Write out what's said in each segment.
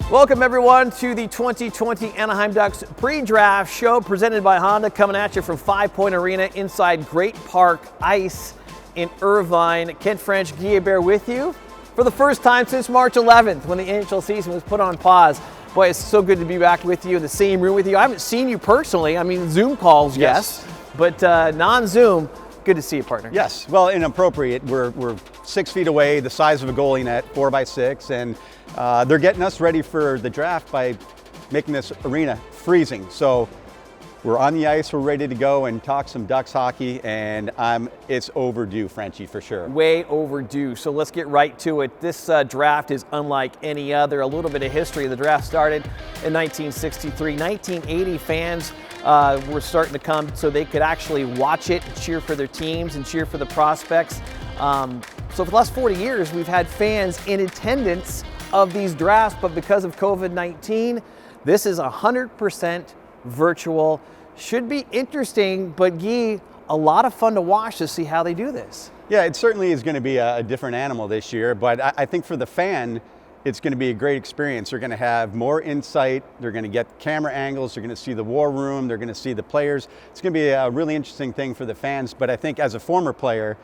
Welcome everyone to the 2020 Anaheim Ducks pre-draft show presented by Honda, coming at you from 5 Point Arena inside Great Park Ice in Irvine. Kent French, Hebert with you for the first time since March 11th when the NHL season was put on pause. Boy, it's so good to be back with you in the same room with you. I haven't seen you personally. I mean, Zoom calls, yes, but non-Zoom. Good to see you, partner. Yes, well, inappropriate. We're 6 feet away, the size of a goalie net, 4x6, and they're getting us ready for the draft by making this arena freezing. So we're on the ice, we're ready to go and talk some Ducks hockey, and it's overdue, Frenchie, for sure. Way overdue. So let's get right to it. This draft is unlike any other. A little bit of history. The draft started in 1963. 1980 fans were starting to come so they could actually watch it, cheer for their teams, and cheer for the prospects. So for the last 40 years, we've had fans in attendance of these drafts, but because of COVID-19, this is 100% virtual. Should be interesting, but Guy, a lot of fun to watch to see how they do this. Yeah, it certainly is going to be a different animal this year, but I think for the fan, it's going to be a great experience. They're going to have more insight. They're going to get camera angles. They're going to see the war room. They're going to see the players. It's going to be a really interesting thing for the fans. But I think as a former player,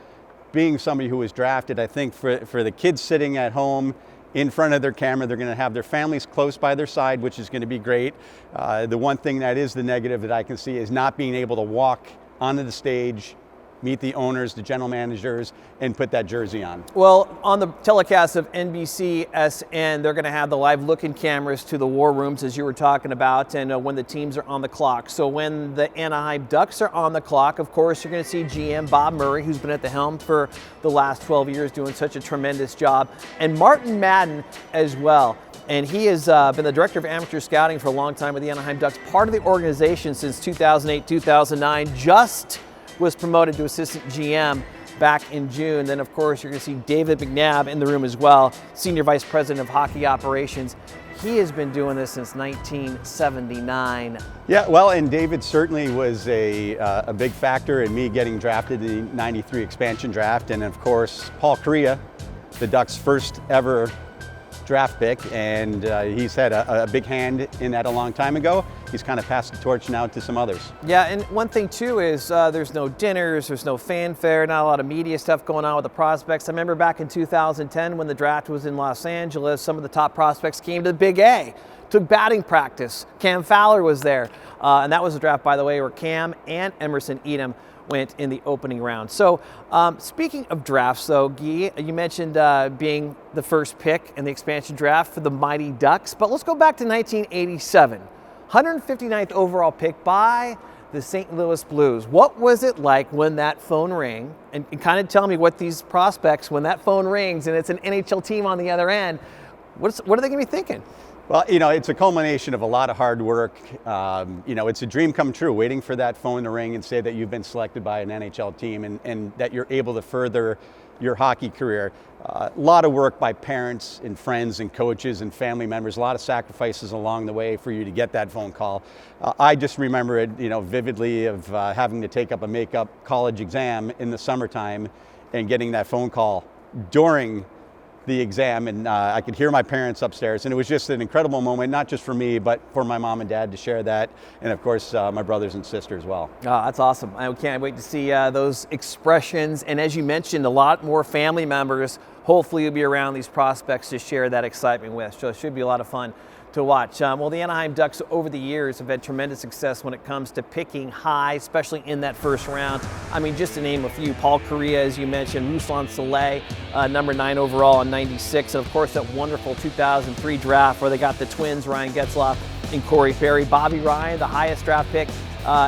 being somebody who was drafted, I think for the kids sitting at home in front of their camera, they're going to have their families close by their side, which is going to be great. The one thing that is the negative that I can see is not being able to walk onto the stage, meet the owners, the general managers, and put that jersey on. Well, on the telecast of NBCSN, they're going to have the live looking cameras to the war rooms, as you were talking about, and when the teams are on the clock. So when the Anaheim Ducks are on the clock, of course, you're going to see GM Bob Murray, who's been at the helm for the last 12 years, doing such a tremendous job, and Martin Madden as well. And he has been the director of amateur scouting for a long time with the Anaheim Ducks, part of the organization since 2008, 2009, just was promoted to assistant GM back in June. Then, of course, you're going to see David McNabb in the room as well, Senior Vice President of Hockey Operations. He has been doing this since 1979. Yeah, well, and David certainly was a big factor in me getting drafted in the '93 expansion draft. And, of course, Paul Kariya, the Ducks' first ever draft pick, and he's had a big hand in that a long time ago. He's kind of passed the torch now to some others. Yeah, and one thing too is there's no dinners, there's no fanfare, not a lot of media stuff going on with the prospects. I remember back in 2010 when the draft was in Los Angeles, some of the top prospects came to the Big A, took batting practice. Cam Fowler was there, and that was a draft, by the way, where Cam and Emerson Edom went in the opening round. So speaking of drafts though, Guy, you mentioned being the first pick in the expansion draft for the Mighty Ducks, but let's go back to 1987. 159th overall pick by the St. Louis Blues. What was it like when that phone rang? And kind of tell me what these prospects, when that phone rings and it's an NHL team on the other end, what are they going to be thinking? Well, you know, it's a culmination of a lot of hard work. You know, it's a dream come true, waiting for that phone to ring and say that you've been selected by an NHL team and that you're able to further your hockey career. A lot of work by parents and friends and coaches and family members, a lot of sacrifices along the way for you to get that phone call. I just remember it, you know, vividly of having to take up a makeup college exam in the summertime and getting that phone call during the exam, and I could hear my parents upstairs, and it was just an incredible moment, not just for me, but for my mom and dad to share that, and of course my brothers and sisters as well. Oh, that's awesome. I can't wait to see those expressions, and as you mentioned, a lot more family members hopefully you'll be around these prospects to share that excitement with, so it should be a lot of fun to watch. Well, the Anaheim Ducks over the years have had tremendous success when it comes to picking high, especially in that first round. I mean, just to name a few, Paul Kariya, as you mentioned, Ruslan Saleh, number 9 overall in '96, and of course that wonderful 2003 draft where they got the twins, Ryan Getzlaf and Corey Perry. Bobby Ryan, the highest draft pick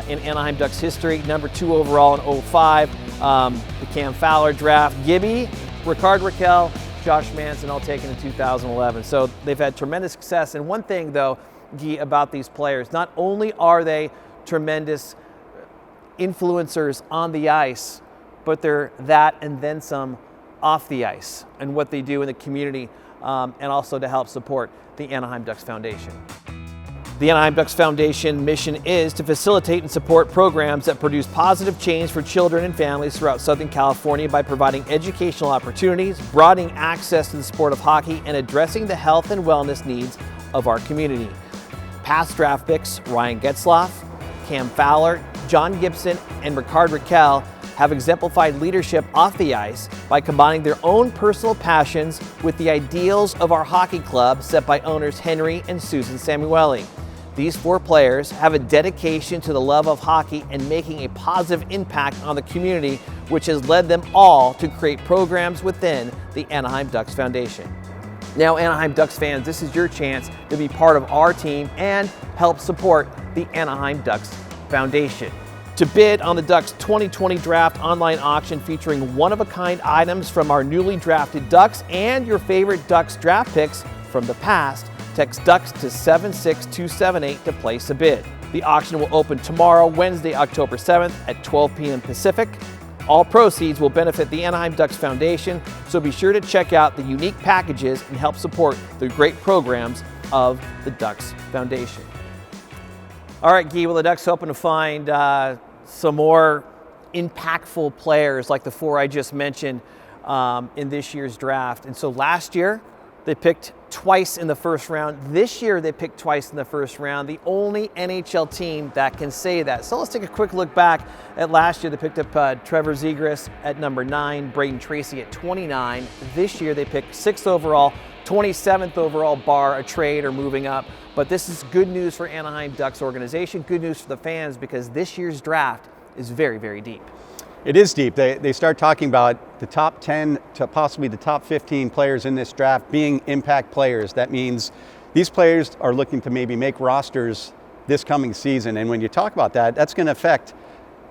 in Anaheim Ducks history, number 2 overall in '05. The Cam Fowler draft, Gibby, Ricard Raquel, Josh Manson, all taken in 2011. So they've had tremendous success. And one thing, though, Guy, about these players, not only are they tremendous influencers on the ice, but they're that and then some off the ice and what they do in the community and also to help support the Anaheim Ducks Foundation. The Anaheim Ducks Foundation mission is to facilitate and support programs that produce positive change for children and families throughout Southern California by providing educational opportunities, broadening access to the sport of hockey, and addressing the health and wellness needs of our community. Past draft picks Ryan Getzlaf, Cam Fowler, John Gibson, and Ricard Raquel have exemplified leadership off the ice by combining their own personal passions with the ideals of our hockey club set by owners Henry and Susan Samueli. These 4 players have a dedication to the love of hockey and making a positive impact on the community, which has led them all to create programs within the Anaheim Ducks Foundation. Now, Anaheim Ducks fans, this is your chance to be part of our team and help support the Anaheim Ducks Foundation. To bid on the Ducks 2020 Draft online auction featuring one-of-a-kind items from our newly drafted Ducks and your favorite Ducks draft picks from the past, text Ducks to 76278 to place a bid. The auction will open tomorrow, Wednesday, October 7th at 12 p.m. Pacific. All proceeds will benefit the Anaheim Ducks Foundation, so be sure to check out the unique packages and help support the great programs of the Ducks Foundation. All right, Guy, well, the Ducks hoping to find some more impactful players like the 4 I just mentioned in this year's draft. And so last year, they picked twice in the first round. This year, they picked twice in the first round, the only NHL team that can say that. So let's take a quick look back at last year. They picked up Trevor Zegras at number 9, Braden Tracy at 29. This year, they picked 6th overall, 27th overall, bar a trade or moving up. But this is good news for Anaheim Ducks organization, good news for the fans, because this year's draft is very, very deep. It is deep. They start talking about the top 10 to possibly the top 15 players in this draft being impact players. That means these players are looking to maybe make rosters this coming season. And when you talk about that, that's going to affect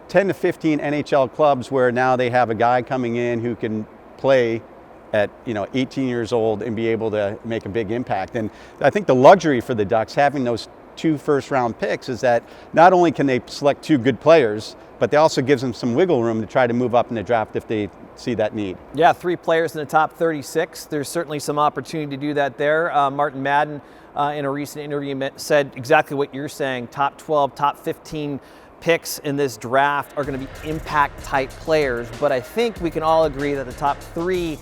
10 to 15 NHL clubs where now they have a guy coming in who can play at 18 years old and be able to make a big impact. And I think the luxury for the Ducks having those 2 first-round picks is that not only can they select 2 good players, but they also gives them some wiggle room to try to move up in the draft if they see that need. Yeah, 3 players in the top 36. There's certainly some opportunity to do that there. Martin Madden, in a recent interview, said exactly what you're saying. Top 12, top 15 picks in this draft are going to be impact-type players, but I think we can all agree that the top 3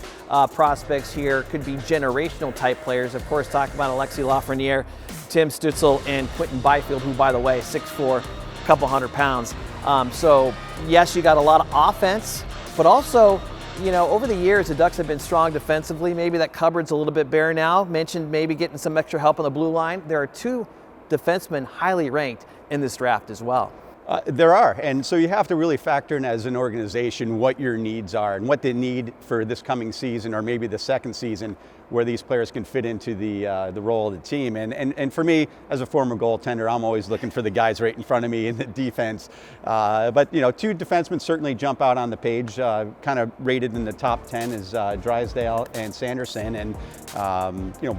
prospects here could be generational-type players. Of course, talking about Alexis Lafreniere, Tim Stützle, and Quinton Byfield, who, by the way, 6'4", a couple 100 pounds. So, yes, you got a lot of offense, but also, over the years, the Ducks have been strong defensively. Maybe that cupboard's a little bit bare now. Mentioned maybe getting some extra help on the blue line. There are 2 defensemen highly ranked in this draft as well. There are, and so you have to really factor in as an organization what your needs are and what they need for this coming season or maybe the second season where these players can fit into the role of the team. And for me, as a former goaltender, I'm always looking for the guys right in front of me in the defense. But 2 defensemen certainly jump out on the page. Kind of rated in the top 10 is Drysdale and Sanderson, and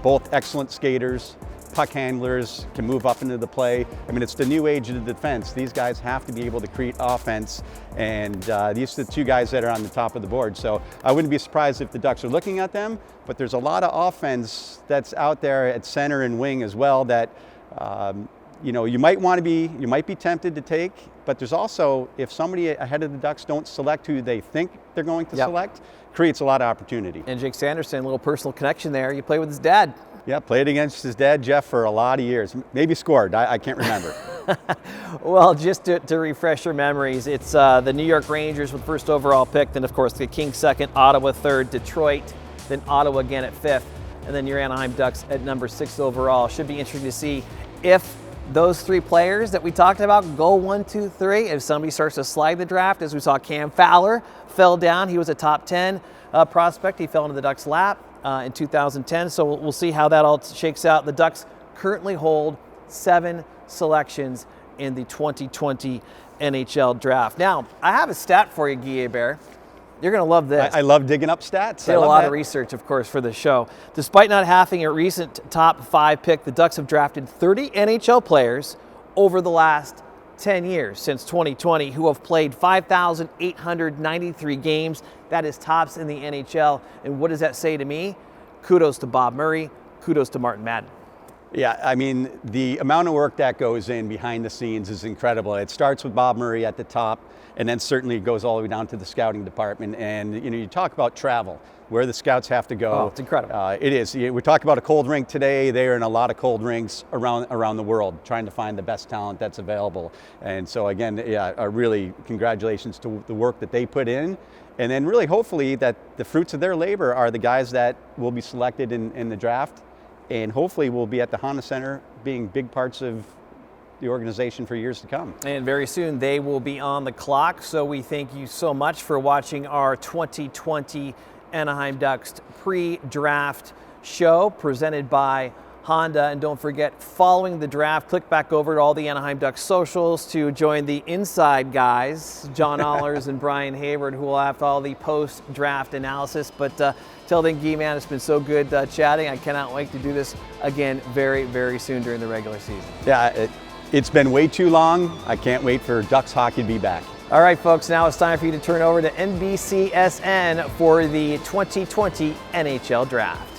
both excellent skaters. Puck handlers can move up into the play. I mean, it's the new age of the defense. These guys have to be able to create offense, and these are the 2 guys that are on the top of the board. So I wouldn't be surprised if the Ducks are looking at them, but there's a lot of offense that's out there at center and wing as well that you might be tempted to take, but there's also, if somebody ahead of the Ducks don't select who they think they're going to select, creates a lot of opportunity. And Jake Sanderson, a little personal connection there. You play with his dad. Yeah, played against his dad, Jeff, for a lot of years. Maybe scored, I can't remember. Well, just to refresh your memories, it's the New York Rangers with first overall pick, then of course the Kings second, Ottawa third, Detroit, then Ottawa again at 5th, and then your Anaheim Ducks at number 6 overall. Should be interesting to see if those 3 players that we talked about go 1, 2, 3. If somebody starts to slide the draft, as we saw Cam Fowler fell down, he was a top 10 prospect. He fell into the Ducks' lap in 2010, so we'll see how that all shakes out. The Ducks currently hold 7 selections in the 2020 NHL Draft. Now, I have a stat for you, Guy Hebert. You're going to love this. I love digging up stats. Did a lot of research, of course, for the show. Despite not having a recent top 5 pick, the Ducks have drafted 30 NHL players over the last 10 years, since 2020, who have played 5,893 games. That is tops in the NHL. And what does that say to me? Kudos to Bob Murray. Kudos to Martin Madden. Yeah, I mean, the amount of work that goes in behind the scenes is incredible. It starts with Bob Murray at the top, and then certainly it goes all the way down to the scouting department. And you talk about travel, where the scouts have to go. Oh, it's incredible. It is. We talk about a cold rink today. They are in a lot of cold rinks around the world, trying to find the best talent that's available. And so again, yeah, really congratulations to the work that they put in. And then really hopefully that the fruits of their labor are the guys that will be selected in the draft, and hopefully will be at the Honda Center being big parts of the organization for years to come. And very soon they will be on the clock. So we thank you so much for watching our 2020 Anaheim Ducks pre-draft show presented by Honda. And don't forget, following the draft, click back over to all the Anaheim Ducks socials to join the inside guys, John Allers and Brian Hebert, who will have all the post-draft analysis. But till then, Guy, man, it's been so good chatting. I cannot wait to do this again very, very soon during the regular season. Yeah, it's been way too long. I can't wait for Ducks hockey to be back. All right, folks, now it's time for you to turn over to NBCSN for the 2020 NHL Draft.